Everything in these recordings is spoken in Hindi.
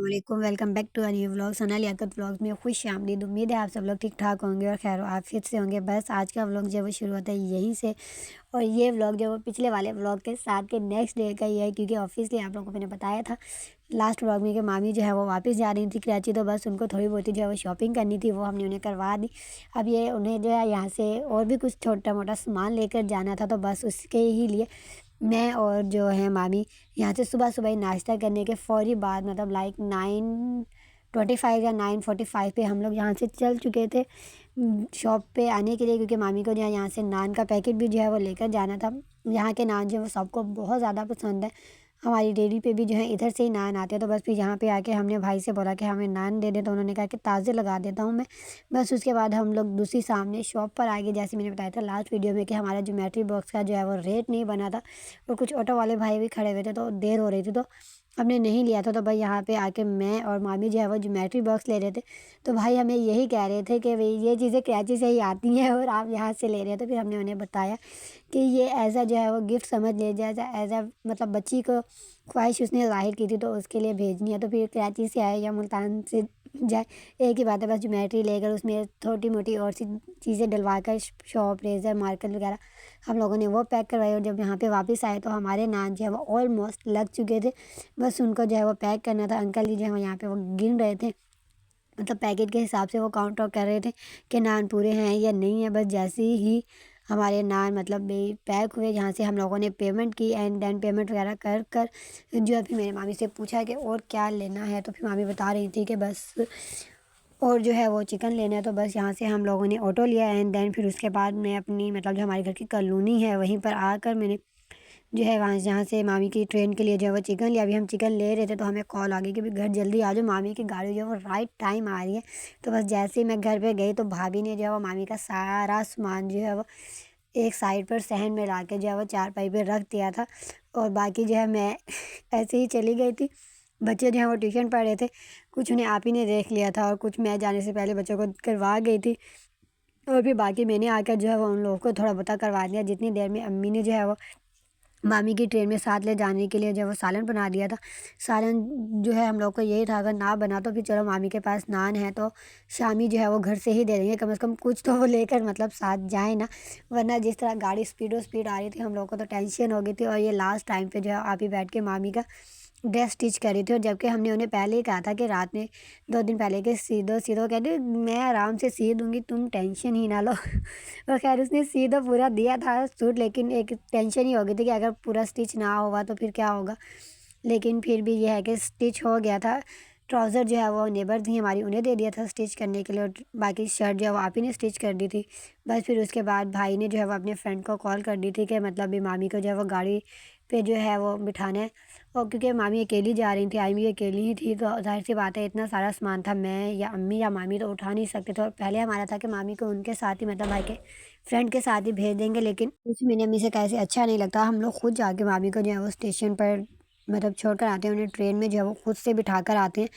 वालेकुम, welcome back to a new vlog. Sana Liaquat vlogs में खुश आमदीद। उम्मीद है आप सब लोग ठीक ठाक होंगे और खैर आफियत से होंगे। बस आज का व्लॉग जो है वो शुरू होता है यहीं से, और ये व्लॉग जो है वो पिछले वाले व्लॉग के साथ के नेक्स्ट डे का ही है, क्योंकि ऑब्वियसली आप लोगों को मैंने बताया था लास्ट व्लॉग में कि मामी जो है वो वापस जा रही थी कराची, तो बस उनको थोड़ी बहुत जो है वो शॉपिंग करनी थी, वो हमने उन्हें करवा दी। अब ये उन्हें जो है यहाँ से और भी कुछ छोटा मोटा सामान लेकर जाना था, तो बस उसके ही लिए मैं और जो है मामी यहाँ से सुबह सुबह ही नाश्ता करने के फ़ौरी बाद, मतलब लाइक 9:25 या 9:45 पे हम लोग यहाँ से चल चुके थे शॉप पे आने के लिए, क्योंकि मामी को जो है यहाँ से नान का पैकेट भी जो है वो लेकर जाना था। यहाँ के नान जो है वो सबको बहुत ज़्यादा पसंद है। हमारी डेयरी पे भी जो है इधर से ही नान आते हैं, तो बस फिर यहाँ पे आके हमने भाई से बोला कि हमें नान दे दे, तो उन्होंने कहा कि ताज़े लगा देता हूँ मैं। बस उसके बाद हम लोग दूसरी सामने शॉप पर आ गए। जैसे मैंने बताया था लास्ट वीडियो में कि हमारा ज्योमेट्री बॉक्स का जो है वो रेट नहीं बना था, और कुछ ऑटो वाले भाई भी खड़े हुए थे, तो देर हो रही थी, तो हमने नहीं लिया था। तो भाई यहाँ पे आके मैं और मामी जो है वो ज्योमेट्री बॉक्स ले रहे थे, तो भाई हमें यही कह रहे थे कि भाई ये चीज़ें कराची से ही आती हैं और आप यहाँ से ले रहे हैं। तो फिर हमने उन्हें बताया कि ये ऐसा जो है वो गिफ्ट समझ लीजिए, एज आ मतलब बच्ची को ख्वाहिश उसने ज़ाहिर की थी, तो उसके लिए भेजनी है। तो फिर कराची से आए या मुल्तान से जाए, एक ही बात है, बस ज्योमेट्री लेकर उसमें छोटी मोटी और सी चीज़ें डलवा कर शॉप रेज़र मार्कर वगैरह हम लोगों ने वो पैक करवाए। और जब यहाँ पे वापस आए तो हमारे नान जो है वो ऑलमोस्ट लग चुके थे, बस उनको जो है वो पैक करना था। अंकल जी जो है वो यहाँ पे वो गिन रहे थे, मतलब पैकेट के हिसाब से वो काउंट आउट कर रहे थे कि नान पूरे हैं या नहीं है। बस जैसे ही हमारे नान मतलब पैक हुए, यहाँ से हम लोगों ने पेमेंट की एंड देन पेमेंट वगैरह कर कर जो है फिर मेरी मामी से पूछा कि और क्या लेना है, तो फिर मामी बता रही थी कि बस और जो है वो चिकन लेना है। तो बस यहाँ से हम लोगों ने ऑटो लिया एंड देन फिर उसके बाद मैं अपनी मतलब जो हमारे घर की कॉलोनी है वहीं पर आकर मैंने जो है वहाँ जहाँ से मामी की ट्रेन के लिए जो है वो चिकन लिया। अभी हम चिकन ले रहे थे तो हमें कॉल आ गई कि भाई घर जल्दी आ जाओ, मामी की गाड़ी जो है वो राइट टाइम आ रही है। तो बस जैसे ही मैं घर पे गई तो भाभी ने जो है वो मामी का सारा सामान जो है वो एक साइड पर सहन में ला के जो है वो चारपाई पे रख दिया था, और बाकी जो है मैं ऐसे ही चली गई थी। बच्चे जो हैं वो ट्यूशन पढ़ रहे थे, कुछ उन्हें आप ही ने देख लिया था और कुछ मैं जाने से पहले बच्चों को करवा गई थी, और फिर बाकी मैंने आकर जो है वो उन लोगों को थोड़ा बहुत करवा दिया। जितनी देर में अम्मी ने जो है वो मामी की ट्रेन में साथ ले जाने के लिए जो है वो सालन बना दिया था। सालन जो है हम लोग को यही था, अगर ना बना तो फिर चलो मामी के पास नान है तो शामी जो है वो घर से ही दे देंगे, कम से कम कुछ तो वो लेकर मतलब साथ जाए ना। वरना जिस तरह गाड़ी स्पीड आ रही थी हम लोग को तो टेंशन हो गई थी। और ये लास्ट टाइम पे जो है आप ही बैठ के मामी का ड्रेस स्टिच कर रही थी, और जबकि हमने उन्हें पहले ही कहा था कि रात में 2 दिन पहले कि सी दो सी दो, कहती मैं आराम से सी दूँगी, तुम टेंशन ही ना लो। और खैर उसने सी तो पूरा दिया था सूट, लेकिन एक टेंशन ही हो गई थी कि अगर पूरा स्टिच ना होगा तो फिर क्या होगा। लेकिन फिर भी ये है कि स्टिच हो गया था। ट्राउज़र जो है वो नेबर थी हमारी, उन्हें दे दिया था स्टिच करने के लिए, और बाकी शर्ट जो है वो आप ही ने स्टिच कर दी थी। बस फिर उसके बाद भाई ने जो है वो अपने फ्रेंड को कॉल कर दी थी कि मतलब भी मामी को जो है वो गाड़ी पे जो है वो बिठाना है। और क्योंकि मामी अकेली जा रही थी, आई भी अकेली ही थी, तो ज़ाहिर सी बात है इतना सारा सामान था, मैं या अम्मी या मामी तो उठा नहीं सकते थे। और पहले हमारा था कि मामी को उनके साथ ही मतलब भाई के फ्रेंड के साथ ही भेज देंगे, लेकिन कुछ मैंने अम्मी से कहा ऐसे अच्छा नहीं लगता, हम लोग खुद जाके मामी को जो है वो स्टेशन पर मतलब छोड़ कर आते हैं, उन्हें ट्रेन में जो है वो खुद से बिठा कर आते हैं।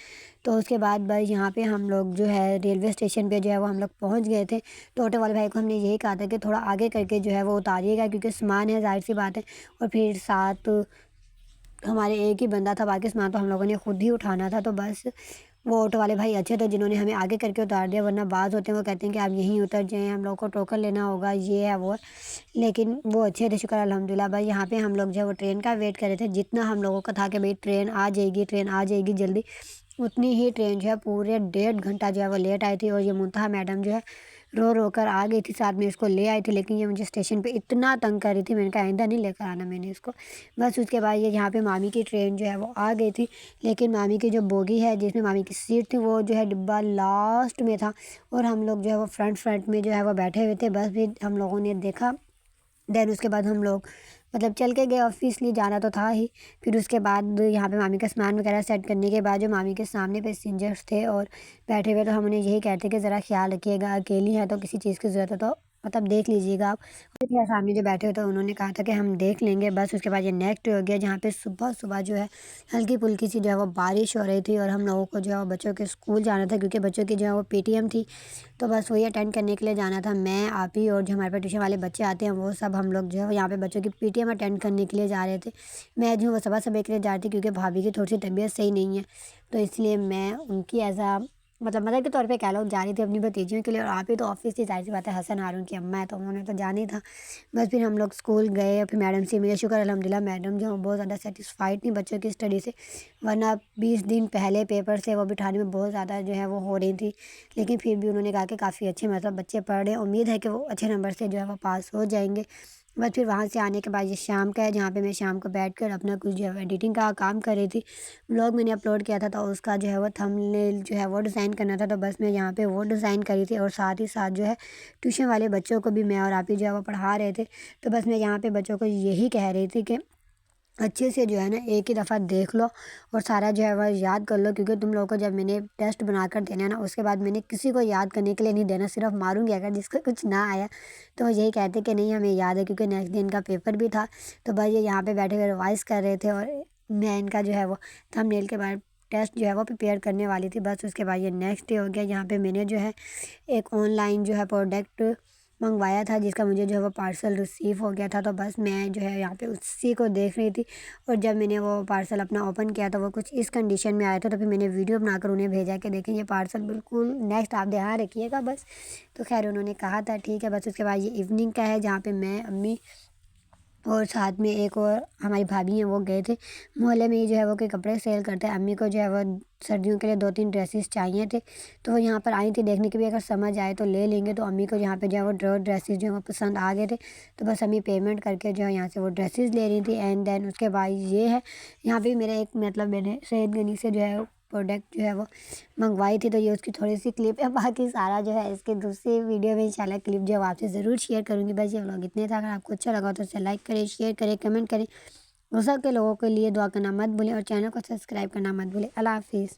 तो उसके बाद बस यहाँ पे हम लोग जो है रेलवे स्टेशन पे जो है वो हम लोग पहुँच गए थे। तो ऑटो वाले भाई को हमने यही कहा था कि थोड़ा आगे करके जो है वो उतारिएगा, क्योंकि सामान है ज़ाहिर सी बात है, और फिर साथ हमारे एक ही बंदा था, बाकी सामान तो हम लोगों ने खुद ही उठाना था। तो बस वो ऑटो वाले भाई अच्छे थे जिन्होंने हमें आगे करके उतार दिया, वरना बाज़ होते हैं वो कहते हैं कि आप यहीं उतर जाएँ, हम लोग को टोकन लेना होगा, ये है वो है। लेकिन वो अच्छे थे, शुक्र अल्हम्दुलिल्लाह। भाई यहाँ पे हम लोग जो है वो ट्रेन का वेट कर रहे थे, जितना हम लोगों का था कि भाई ट्रेन आ जाएगी, ट्रेन आ जाएगी जल्दी, उतनी ही ट्रेन जो है पूरे 1.5 घंटा जो है वो लेट आई थी। और ये मुंतहा मैडम जो है रो रो कर आ गई थी, साथ में इसको ले आई थी, लेकिन ये मुझे स्टेशन पे इतना तंग कर रही थी, मैंने कहा आइंदा नहीं लेकर आना मैंने इसको। बस उसके बाद ये यहाँ पे मामी की ट्रेन जो है वो आ गई थी, लेकिन मामी की जो बोगी है जिसमें मामी की सीट थी वो जो है डिब्बा लास्ट में था, और हम लोग जो है वो फ्रंट में जो है वो बैठे हुए थे। बस फिर हम लोगों ने देखा, देन उसके बाद हम लोग मतलब चल के गए, ऑब्वियसली जाना तो था ही। फिर उसके बाद यहाँ पे मामी का सामान वगैरह सेट करने के बाद जो मामी के सामने पैसेंजर्स थे और बैठे हुए, तो हम उन्हें यही कहते कि ज़रा ख्याल रखिएगा, अकेली है तो किसी चीज़ की ज़रूरत है तो मतलब देख लीजिएगा आप। देखिए सामने जो बैठे हुए थे उन्होंने कहा था कि हम देख लेंगे बस। उसके बाद ये नेक्स्ट हो गया जहाँ पे सुबह-सुबह जो है हल्की-फुल्की सी जो है वो बारिश हो रही थी और हम लोगों को जो है वो बच्चों के स्कूल जाना था क्योंकि बच्चों की जो है वो पीटीएम थी। तो बस वही अटेंड करने के लिए जाना था। मैं, आप ही और जो हमारे पास ट्यूशन वाले बच्चे आते हैं वो सब हम लोग जो है वो यहाँ पे बच्चों की पीटीएम अटेंड करने के लिए जा रहे थे। मैं जो हूँ वो सुबह-सुबह के लिए जा रही थी क्योंकि भाभी की थोड़ी-सी तबीयत सही नहीं है। तो इसलिए मैं उनकी एज़ अ मतलब मदर के तौर पे कह लो जा रही थी अपनी भतीजियों के लिए। और आप ही तो ऑफ़िस थी, ज़ाहिर-सी बात है हसन हारून की अम्मा है तो उन्होंने तो जाना ही था। बस फिर हम लोग स्कूल गए और फिर मैडम से मिले। शुक्र अल्हम्दुलिल्लाह मैडम जो हैं बहुत ज़्यादा सैटिस्फाइड थी बच्चों की स्टडी से। वरना 20 दिन पहले पेपर से वो बिठाने में बहुत ज़्यादा जो है वो हो रही थी। लेकिन फिर भी उन्होंने कहा कि काफ़ी अच्छे मतलब बच्चे पढ़ रहे हैं, उम्मीद है कि वो अच्छे नंबर से जो है वो पास हो जाएँगे। बस फिर वहाँ से आने के बाद ये शाम का है जहाँ पे मैं शाम को बैठकर अपना कुछ जो है एडिटिंग का काम कर रही थी। व्लॉग मैंने अपलोड किया था तो उसका जो है वो थंबनेल जो है वो डिज़ाइन करना था। तो बस मैं यहाँ पे वो डिज़ाइन करी थी और साथ ही साथ जो है ट्यूशन वाले बच्चों को भी मैं और आप ही जो है वो पढ़ा रहे थे। तो बस मैं यहाँ पे बच्चों को यही कह रही थी कि अच्छे से जो है ना एक ही दफ़ा देख लो और सारा जो है वह याद कर लो क्योंकि तुम लोगों को जब मैंने टेस्ट बनाकर देना है ना उसके बाद मैंने किसी को याद करने के लिए नहीं देना, सिर्फ मारूंगी अगर जिसको कुछ ना आया। तो वो यही कहते कि नहीं हमें याद है क्योंकि नेक्स्ट दिन का पेपर भी था। तो बस ये यहाँ पे बैठे हुए रिवाइज़ कर रहे थे और मैं इनका जो है वो थंबनेल के बाद टेस्ट जो है वो प्रिपेयर करने वाली थी। बस उसके बाद ये नेक्स्ट डे हो गया। यहाँ पे मैंने जो है एक ऑनलाइन जो है प्रोडक्ट मंगवाया था जिसका मुझे जो है वो पार्सल रिसीव हो गया था। तो बस मैं जो है यहाँ पे उसी को देख रही थी और जब मैंने वो पार्सल अपना ओपन किया तो वो कुछ इस कंडीशन में आया था। तो फिर मैंने वीडियो बनाकर उन्हें भेजा कि देखें ये पार्सल बिल्कुल नेक्स्ट आप ध्यान रखिएगा बस। तो खैर उन्होंने कहा था ठीक है। बस उसके बाद ये इवनिंग का है जहाँ पे मैं, अम्मी और साथ में एक और हमारी भाभी हैं वो गए थे मोहल्ले में ही जो है वो कोई कपड़े सेल करते हैं। अम्मी को जो है वो सर्दियों के लिए 2-3 ड्रेसेस चाहिए थे। तो वो यहाँ पर आई थी देखने के भी अगर समझ आए तो ले लेंगे। तो अम्मी को यहाँ पे जो है वो ड्रेसेस जो है वो पसंद आ गए थे। तो बस अम्मी पेमेंट करके जो है यहाँ से वो ड्रेसेस ले रही थी। एंड देन उसके बाद ये है यहाँ पे मेरे एक मतलब मैंने सैयद गनी से जो है प्रोडक्ट जो है वो मंगवाई थी। तो ये उसकी थोड़ी सी क्लिप है, बाकी सारा जो है इसकी दूसरी वीडियो में इंशाल्लाह क्लिप जो है वो आपसे ज़रूर शेयर करूँगी। बस ये व्लॉग इतने था। अगर आपको अच्छा लगा तो उसे लाइक करें, शेयर करें, कमेंट करें। हो सके लोगों के लिए दुआ करना मत भूलें और चैनल को सब्सक्राइब करना मत भूलें। अल्लाह हाफ़िज़।